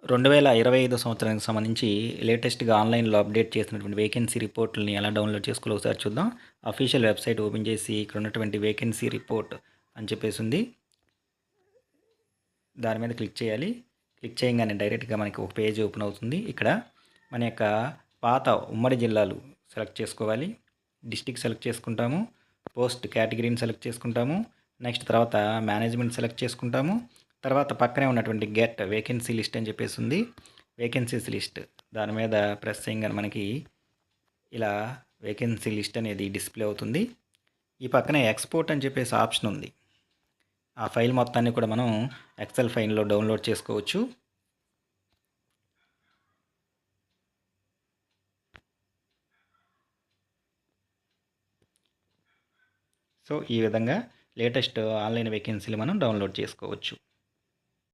2025 సంవత్సరానికి సంబంధించి లేటెస్ట్‌గా ఆన్‌లైన్‌లో అప్డేట్ చేసినటువంటి వేకెన్సీ రిపోర్ట్‌లని ఎలా డౌన్‌లోడ్ చేసుకోవాలో ఒకసారి చూద్దాం. అఫీషియల్ వెబ్‌సైట్ ఓపెన్ చేసి ఇక్కడ ఉన్నటువంటి వేకెన్సీ రిపోర్ట్ అని చెప్పేసి ఉంది. దాని మీద క్లిక్ చేయాలి. క్లిక్ చేయంగానే డైరెక్ట్‌గా మనకి ఒక పేజ్ ఓపెన్ అవుతుంది. ఇక్కడ మన యొక్క పాత ఉమ్మడి జిల్లాలు సెలెక్ట్ చేసుకోవాలి. డిస్ట్రిక్ట్ సెలెక్ట్ చేసుకుంటాము. పోస్ట్ కేటగిరీని సెలెక్ట్ చేసుకుంటాము. నెక్స్ట్ తర్వాత మేనేజ్మెంట్ సెలెక్ట్ చేసుకుంటాము. తర్వాత పక్కనే ఉన్నటువంటి గెట్ వేకెన్సీ లిస్ట్ అని చెప్పేసి ఉంది. వేకెన్సీస్ లిస్ట్ దాని మీద ప్రెస్ చేయగానే మనకి ఇలా వేకెన్సీ లిస్ట్ అనేది డిస్ప్లే అవుతుంది. ఈ పక్కనే ఎక్స్పోర్ట్ అని చెప్పేసి ఆప్షన్ ఉంది. ఆ ఫైల్ మొత్తాన్ని కూడా మనం ఎక్సెల్ ఫైల్లో డౌన్లోడ్ చేసుకోవచ్చు. సో ఈ విధంగా లేటెస్ట్ ఆన్లైన్ వేకెన్సీలు మనం డౌన్లోడ్ చేసుకోవచ్చు.